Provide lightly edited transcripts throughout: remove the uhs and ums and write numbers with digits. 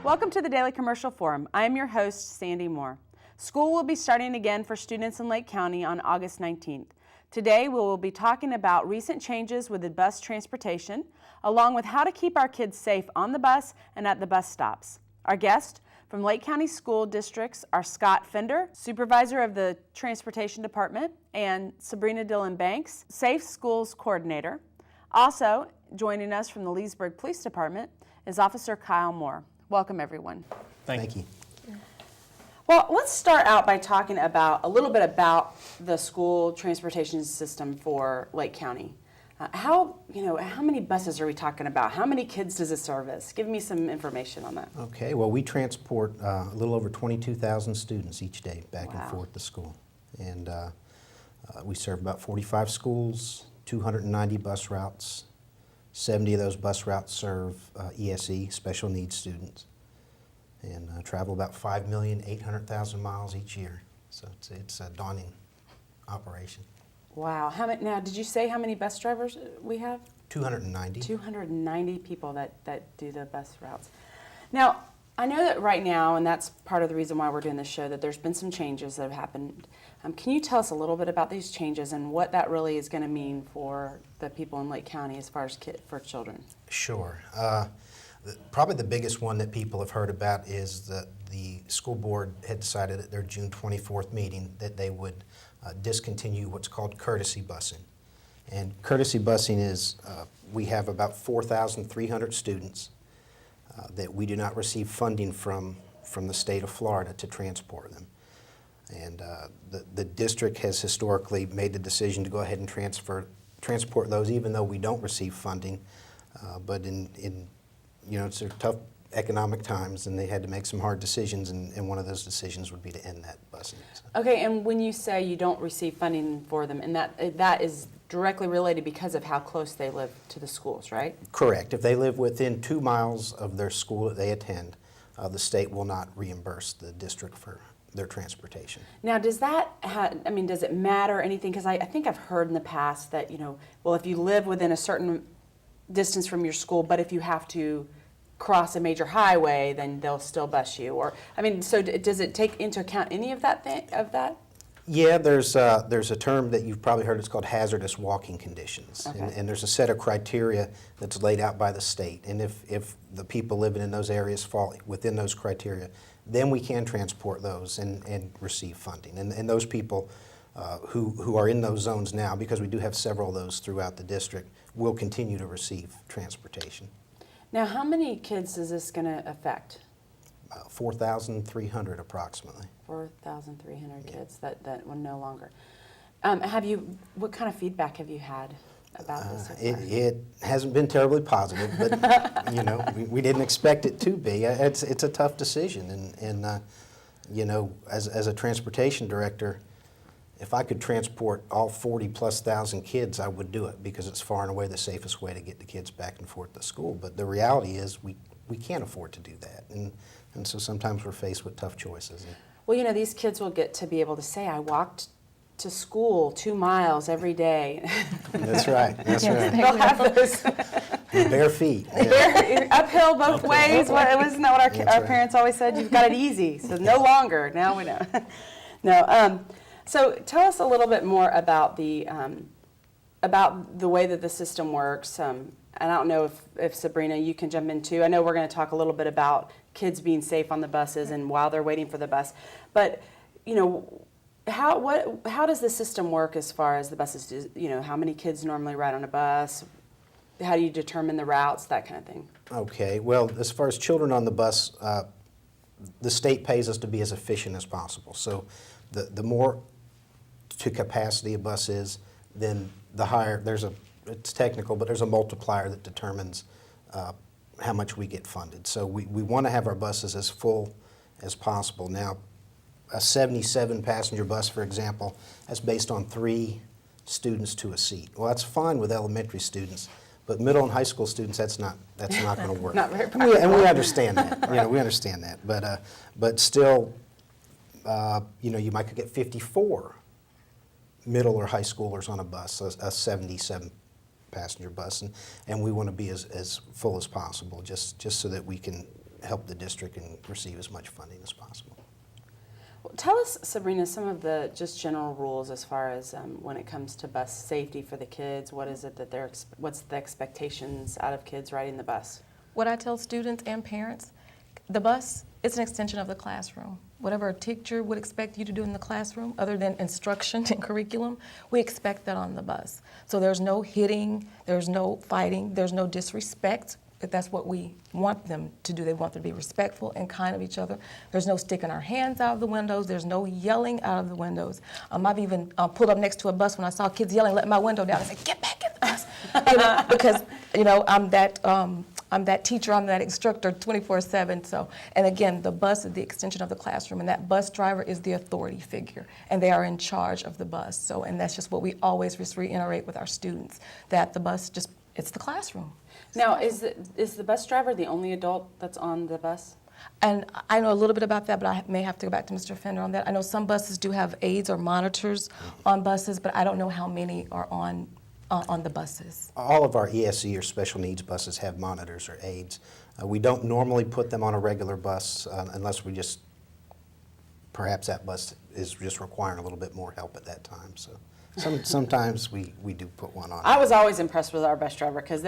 Welcome to the Daily Commercial Forum. I am your host, Sandy Moore. School will be starting again for students in Lake County on August 19th. Today we will be talking about recent changes with the bus transportation, along with how to keep our kids safe on the bus and at the bus stops. Our guests from Lake County School Districts are Scott Fender, Supervisor of the Transportation Department, and Sabrina Dillon Banks, Safe Schools Coordinator. Also joining us from the Leesburg Police Department is Officer Kyle Moore. Welcome, everyone. Thank you. Well, let's start out by talking about a little bit about the school transportation system for Lake County. How many buses are we talking about? How many kids does it service? Give me some information on that. Okay, well, we transport a little over 22,000 students each day back Wow. and forth to school. And we serve about 45 schools, 290 bus routes. 70 of those bus routes serve ESE, special needs students, and travel about 5,800,000 miles each year. So it's a daunting operation. Wow. Now, did you say how many bus drivers we have? 290. 290 people that do the bus routes. Now, I know that right now, and that's part of the reason why we're doing this show, that there's been some changes that have happened. Can you tell us a little bit about these changes and what that really is going to mean for the people in Lake County as far as for children? Sure. Probably the biggest one that people have heard about is that the school board had decided at their June 24th meeting that they would discontinue what's called courtesy busing. And courtesy busing is, we have about 4,300 students that we do not receive funding from the state of Florida to transport them. And the district has historically made the decision to go ahead and transport those even though we don't receive funding. But it's a tough economic times, and they had to make some hard decisions, and one of those decisions would be to end that busing. So. Okay, and when you say you don't receive funding for them, and that is directly related because of how close they live to the schools, right? Correct. If they live within 2 miles of their school that they attend, the state will not reimburse the district for their transportation. Now, does it matter anything? Because I think I've heard in the past that, if you live within a certain distance from your school, but if you have to cross a major highway, then they'll still bus you. So does it take into account any of that? Yeah, there's a term that you've probably heard. It's called hazardous walking conditions. Okay. And there's a set of criteria that's laid out by the state. And if the people living in those areas fall within those criteria, then we can transport those and receive funding. And those people who are in those zones now, because we do have several of those throughout the district, will continue to receive transportation. Now, how many kids is this going to affect? 4,300 approximately. 4,300 kids that will no longer. What kind of feedback have you had about this so far? It hasn't been terribly positive, but we didn't expect it to be. It's a tough decision, and as a transportation director, if I could transport all 40+ thousand kids, I would do it because it's far and away the safest way to get the kids back and forth to school. But the reality is we can't afford to do that, and so sometimes we're faced with tough choices. Well, these kids will get to be able to say, I walked to school 2 miles every day. That's right. That's right. They'll have those Bare feet. Yeah. uphill both ways. Wasn't that what our That's right. parents always said? You've got it easy, so no longer. Now we know. No. So tell us a little bit more about the way that the system works. And I don't know if Sabrina, you can jump in too. I know we're going to talk a little bit about kids being safe on the buses and while they're waiting for the bus. But how does the system work as far as the buses? How many kids normally ride on a bus? How do you determine the routes? That kind of thing. Okay. Well, as far as children on the bus, the state pays us to be as efficient as possible. So the more to capacity a bus is, then the higher, it's technical, but there's a multiplier that determines how much we get funded. So we want to have our buses as full as possible. Now, a 77 passenger bus, for example, that's based on 3 students to a seat. Well, that's fine with elementary students, but middle and high school students, that's not going to work. Not very practical. And we understand that. We understand that. But still, you might get 54 middle or high schoolers on a bus, a 77 passenger bus, and we want to be as full as possible, just so that we can help the district and receive as much funding as possible. Well, tell us, Sabrina, some of the just general rules as far as when it comes to bus safety for the kids. What is it that what's the expectations out of kids riding the bus? What I tell students and parents, the bus is an extension of the classroom. Whatever a teacher would expect you to do in the classroom, other than instruction and curriculum, we expect that on the bus. So there's no hitting, there's no fighting, there's no disrespect. If that's what we want them to do. They want them to be respectful and kind of each other. There's no sticking our hands out of the windows. There's no yelling out of the windows. I've even pulled up next to a bus when I saw kids yelling, let my window down. I said, get back in the bus. Because I'm that teacher, I'm that instructor 24/7. So, and again, the bus is the extension of the classroom, and that bus driver is the authority figure, and they are in charge of the bus. So, and that's just what we always just reiterate with our students, that the bus it's the classroom. Now, is the bus driver the only adult that's on the bus? And I know a little bit about that, but I may have to go back to Mr. Fender on that. I know some buses do have aides or monitors on buses, but I don't know how many are on the buses. All of our ESE or special needs buses have monitors or aides. We don't normally put them on a regular bus unless we just, perhaps that bus is just requiring a little bit more help at that time. So sometimes we do put one on. I was always impressed with our bus driver because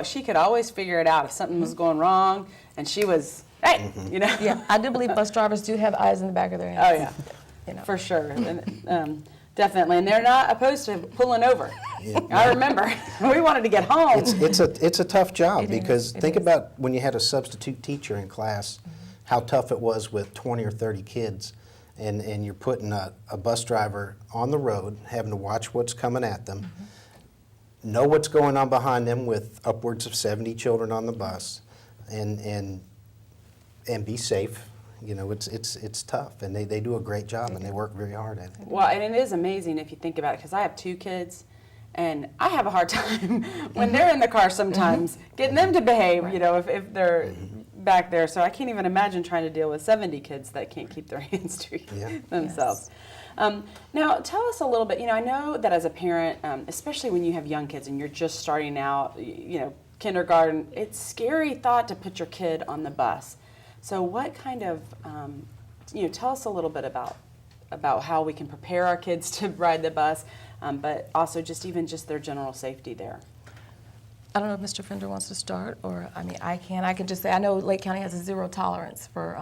she could always figure it out if something was going wrong, and she was, hey, Yeah, I do believe bus drivers do have eyes in the back of their heads. Oh yeah, for sure, and, definitely, and they're not opposed to pulling over. Yeah. I remember we wanted to get home. It's a tough job because think is. about when you had a substitute teacher in class, how tough it was with 20 or 30 kids, and you're putting a bus driver on the road, having to watch what's coming at them, know what's going on behind them with upwards of 70 children on the bus, and be safe. It's tough, and they do a great job, and they work very hard at it. Well, and it is amazing if you think about it, because I have 2 kids, and I have a hard time when they're in the car sometimes getting them to behave, if they're back there. So I can't even imagine trying to deal with 70 kids that can't keep their hands to themselves. Yes. Now, tell us a little bit. I know that as a parent, especially when you have young kids and you're just starting out, kindergarten, it's a scary thought to put your kid on the bus. So what kind of, tell us a little bit about how we can prepare our kids to ride the bus, but also just their general safety there. I don't know if Mr. Fender wants to start, or I can just say I know Lake County has a zero tolerance for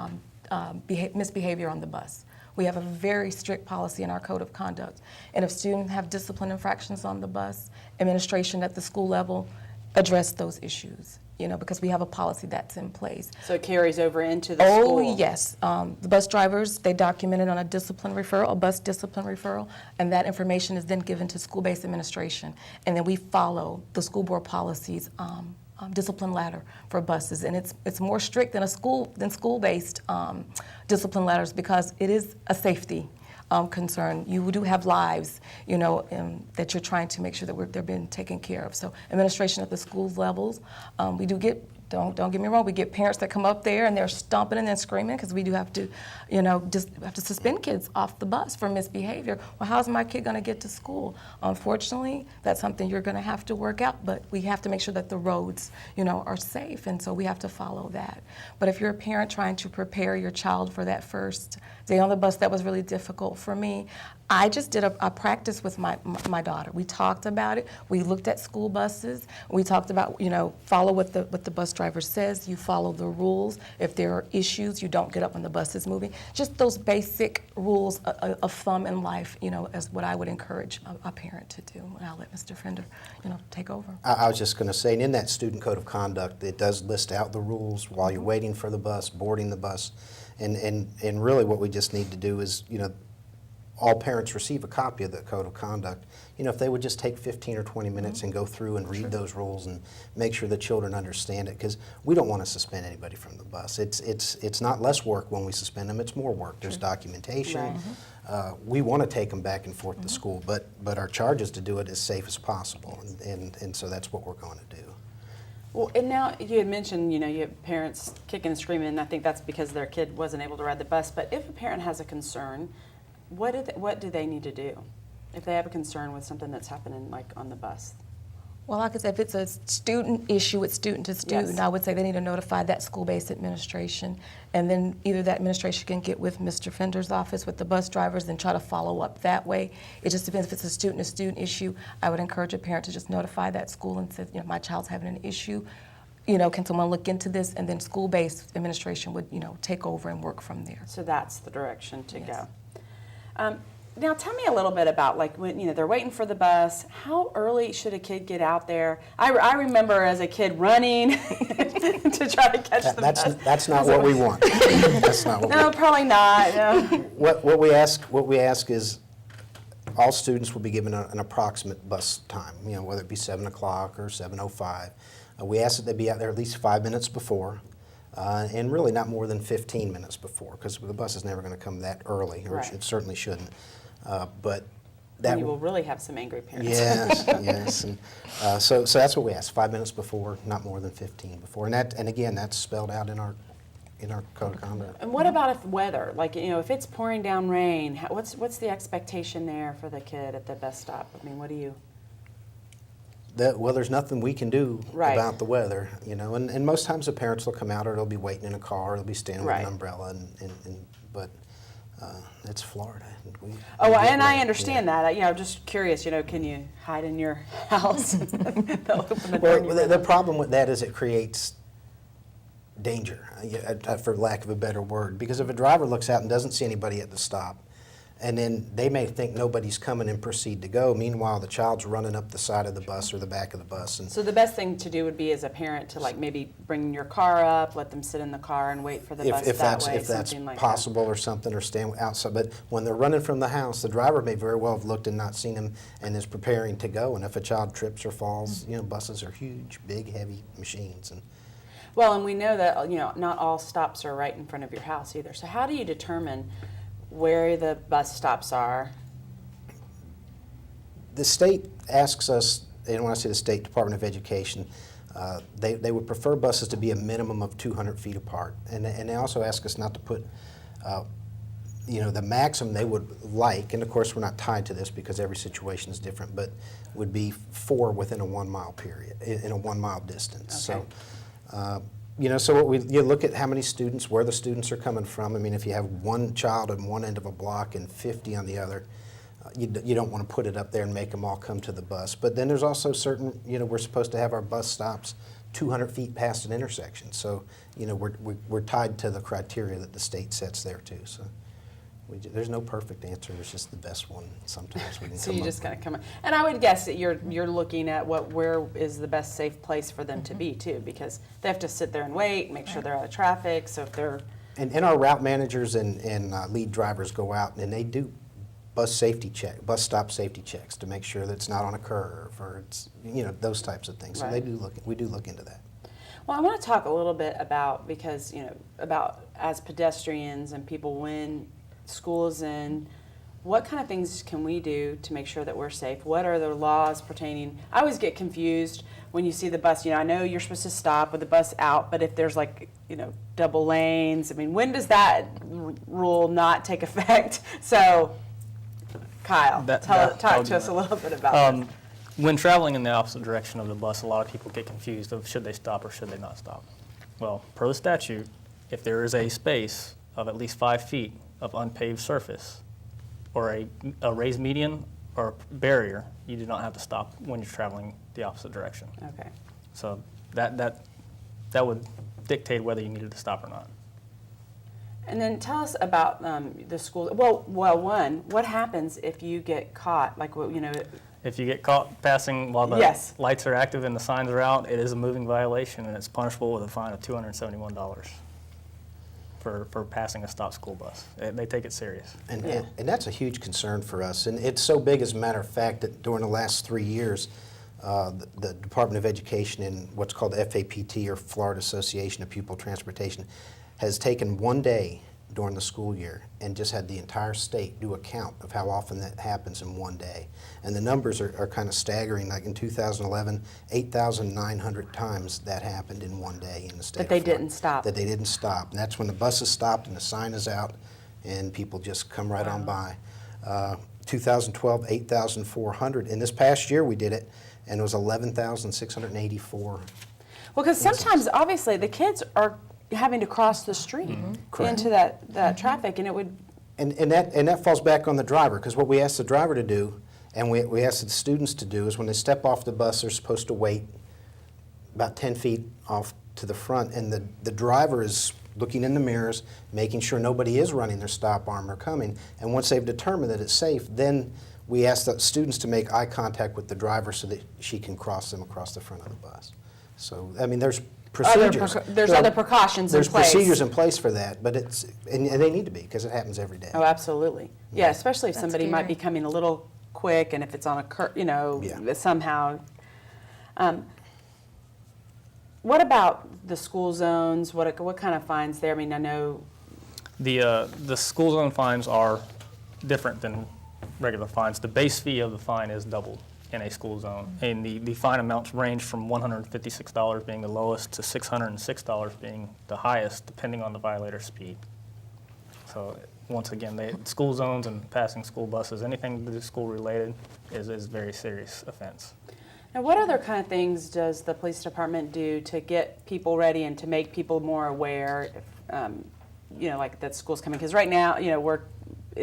misbehavior on the bus. We have a very strict policy in our code of conduct, and if students have discipline infractions on the bus, administration at the school level address those issues. Because we have a policy that's in place. So it carries over into the school? Oh, yes. The bus drivers, they document it on a discipline referral, a bus discipline referral, and that information is then given to school-based administration. And then we follow the school board policies discipline ladder for buses, and it's more strict than school-based discipline ladders because it is a safety concern. You do have lives, that you're trying to make sure that they're being taken care of. So administration at the schools levels, we do get, don't get me wrong, we get parents that come up there and they're stomping and then screaming because we do have to, have to suspend kids off the bus for misbehavior. Well, how's my kid going to get to school? Unfortunately, that's something you're going to have to work out, but we have to make sure that the roads, are safe, and so we have to follow that. But if you're a parent trying to prepare your child for that first day on the bus, that was really difficult for me. I just did a practice with my daughter. We talked about it. We looked at school buses. We talked about, follow what the bus driver says. You follow the rules. If there are issues, you don't get up when the bus is moving. Just those basic rules of thumb in life, is what I would encourage a parent to do. And I'll let Mr. Fender, take over. I was just going to say, and in that student code of conduct, it does list out the rules while you're waiting for the bus, boarding the bus, and really what we just need to do is, all parents receive a copy of the code of conduct. If they would just take 15 or 20 minutes and go through and read those rules and make sure the children understand it, because we don't want to suspend anybody from the bus. It's not less work when we suspend them, it's more work. There's documentation. Right. We want to take them back and forth to school, but our charge is to do it as safe as possible, and so that's what we're going to do. Well, and now you had mentioned, you have parents kicking and screaming, and I think that's because their kid wasn't able to ride the bus, but if a parent has a concern, what do they need to do if they have a concern with something that's happening, like on the bus? Well, like I said, if it's a student issue, it's student to student. Yes. I would say they need to notify that school-based administration, and then either that administration can get with Mr. Fender's office with the bus drivers and try to follow up that way. It just depends if it's a student-to-student issue. I would encourage a parent to just notify that school and say, you know, my child's having an issue. You know, can someone look into this? And then school-based administration would, you know, take over and work from there. So that's the direction to Yes. go. Now tell me a little bit about, like, when, you know, they're waiting for the bus, how early should a kid get out there? I remember as a kid running to try to catch the bus. That's not what we want. That's not what we No, probably not. No. What we ask is all students will be given an approximate bus time, you know, whether it be 7 o'clock or 7:05. We ask that they be out there at least 5 minutes before, and really not more than 15 minutes before, because the bus is never going to come that early, or Right. it certainly shouldn't. But Then that you will really have some angry parents. Yes, yes. And, so that's what we ask, 5 minutes before, not more than 15 before. And again, that's spelled out in our code of conduct. And what about if weather, like, you know, if it's pouring down rain, what's the expectation there for the kid at the bus stop? I mean, what do you? Well, there's nothing we can do Right. about the weather, you know, and most times the parents will come out, or they'll be waiting in a car, or they'll be standing with Right. an umbrella, but it's Florida. We Oh, get and I rain, understand yeah. that. You know, just curious, you know, can you hide in your house? They'll open the door. Well, and you the problem with that is it creates danger, for lack of a better word, because if a driver looks out and doesn't see anybody at the stop, and then they may think nobody's coming and proceed to go. Meanwhile, the child's running up the side of the bus or the back of the bus. And So the best thing to do would be as a parent to, like, maybe bring your car up, let them sit in the car and wait for the bus if that that's way, if that's something like possible or something, or stand outside. But when they're running from the house, the driver may very well have looked and not seen him and is preparing to go. And if a child trips or falls, you know, buses are huge, big, heavy machines. And that. Well, and we know that, you know, not all stops are right in front of your house either. So how do you determine where the bus stops are? the state asks us, and when I say the State Department of Education, they would prefer buses to be a minimum of 200 feet apart. And they also ask us not to put, the maximum they would like, and of course we're not tied to this because every situation is different, but would be 4 within a 1 mile period, in a 1 mile distance. Okay. So, so you look at how many students, where the students are coming from. I mean, if you have one child on one end of a block and 50 on the other, you don't want to put it up there and make them all come to the bus. But then there's also certain, we're supposed to have our bus stops 200 feet past an intersection. So, we're tied to the criteria that the state sets there too. So there's no perfect answer. There's just the best one sometimes we can So come you up just with. kind of come, and I would guess that you're looking at where is the best safe place for them to be too, because they have to sit there and wait, make sure they're out of traffic. So if they're And our route managers and lead drivers go out and they do bus stop safety checks to make sure that it's not on a curve or it's, those types of things. So Right. we do look into that. Well, I want to talk a little bit about, because, about as pedestrians and people when school is in, what kind of things can we do to make sure that we're safe? What are the laws pertaining? I always get confused when you see the bus. I know you're supposed to stop with the bus out, but if there's double lanes, I mean, when does that rule not take effect? So, Kyle, talk to us a little bit about that. When traveling in the opposite direction of the bus, a lot of people get confused of should they stop or should they not stop. Well, per the statute, if there is a space of at least 5 feet of unpaved surface or a raised median or barrier, you do not have to stop when you're traveling the opposite direction. Okay. So that would dictate whether you needed to stop or not. And then tell us about the school. Well, one, what happens if you get caught? If you get caught passing while the Yes. lights are active and the signs are out, it is a moving violation and it's punishable with a fine of $271 for passing a stopped school bus. They take it serious. And, Yeah. and that's a huge concern for us. And it's so big, as a matter of fact, that during the last 3 years, the Department of Education and what's called the FAPT, or Florida Association of Pupil Transportation, has taken one day during the school year and just had the entire state do a count of how often that happens in one day. And the numbers are kind of staggering. Like in 2011, 8,900 times that happened in one day in the state That of they Florida. didn't stop. That they didn't stop. And that's when the bus is stopped and the sign is out and people just come right on by. 2012, 8,400. And this past year we did it, and it was 11,684. Well, because sometimes, obviously, the kids are having to cross the street Correct. into that traffic, and it would, And that falls back on the driver, because what we ask the driver to do, and we ask the students to do, is when they step off the bus, they're supposed to wait about 10 feet off to the front, and the driver is looking in the mirrors, making sure nobody is running their stop arm or coming, and once they've determined that it's safe, then we ask the students to make eye contact with the driver so that she can cross them across the front of the bus. So, I mean, there's procedures. there's other precautions in There's place. procedures in place for that, but and they need to be, because it happens every day. Oh, absolutely. Yeah, especially if That's somebody might be scary. coming a little quick, and if it's on a Yeah. somehow. What about the school zones? What kind of fines there? I mean, I know, The school zone fines are different than regular fines. The base fee of the fine is doubled in a school zone. And the fine amounts range from $156 being the lowest to $606 being the highest, depending on the violator's speed. So once again, school zones and passing school buses, anything that is school related is very serious offense. now what other kind of things does the police department do to get people ready and to make people more aware, if, like that school's coming? Because right now,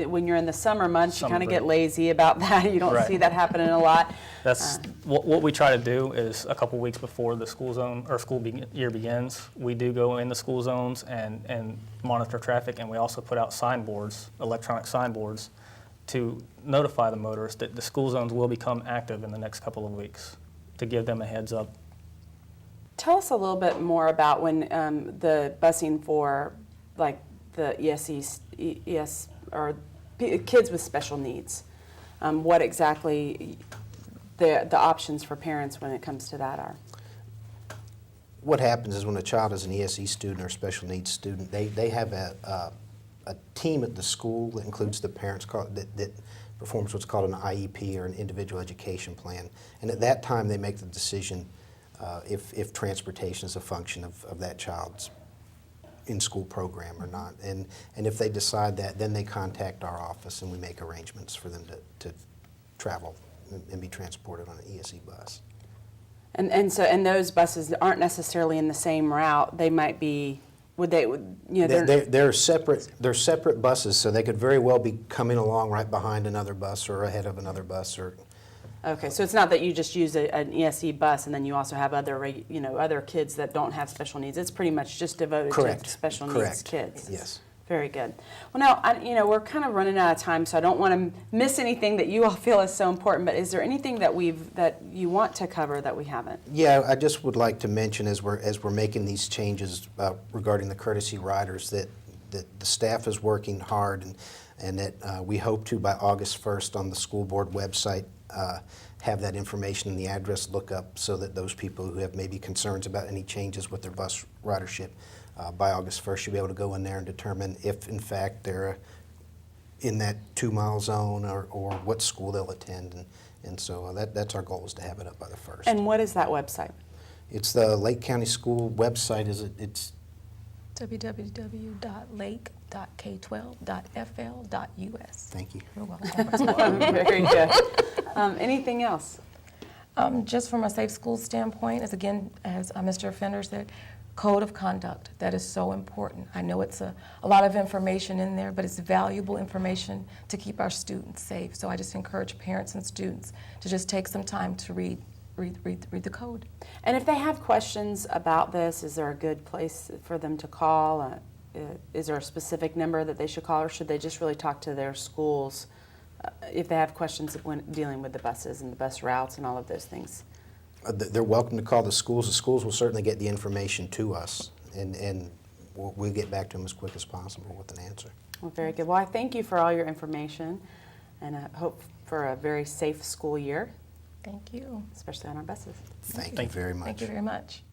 when you're in the summer months, you Summer kind of get break. lazy about that. You don't Right. see that happening a lot. That's what we try to do is a couple weeks before the school zone or year begins, we do go in the school zones and monitor traffic, and we also put out signboards, electronic signboards, to notify the motorists that the school zones will become active in the next couple of weeks, to give them a heads up. Tell us a little bit more about when the busing for like the ES or kids with special needs. What exactly the options for parents when it comes to that are? What happens is when a child is an ESE student or special needs student, they have a team at the school that includes the parents that performs what's called an IEP or an individual education plan. And at that time, they make the decision if transportation is a function of that child's in-school program or not. And if they decide that, then they contact our office and we make arrangements for them to travel and be transported on an ESE bus. And those buses aren't necessarily in the same route. They might be. They're separate buses, so they could very well be coming along right behind another bus or ahead of another bus. Or Okay, so it's not that you just use an ESE bus and then you also have other kids that don't have special needs. It's pretty much just devoted Correct. to special needs Correct. kids. Yes. Very good. Well, now, we're kind of running out of time, so I don't want to miss anything that you all feel is so important, but is there anything that you want to cover that we haven't? Yeah, I just would like to mention as we're making these changes regarding the courtesy riders that the staff is working hard and that we hope to by August 1st on the school board website have that information and the address lookup so that those people who have maybe concerns about any changes with their bus ridership by August 1st you'll be able to go in there and determine if in fact they're in that 2-mile zone or what school they'll attend. And so that's our goal, is to have it up by the 1st. And what is that website? It's the Lake County School website. It's www.lake.k12.fl.us. Thank you. You're welcome. Very good. Anything else? Just from a safe school standpoint, as Mr. Offender said, code of conduct, that is so important. I know it's a lot of information in there, but it's valuable information to keep our students safe. So I just encourage parents and students to just take some time to read the code. And if they have questions about this, is there a good place for them to call? Is there a specific number that they should call, or should they just really talk to their schools if they have questions when dealing with the buses and the bus routes and all of those things? They're welcome to call the schools. The schools will certainly get the information to us, and we'll get back to them as quick as possible with an answer. Well, very good. Well, I thank you for all your information, and I hope for a very safe school year, Thank you. especially on our buses. Thank you very much. Thank you very much.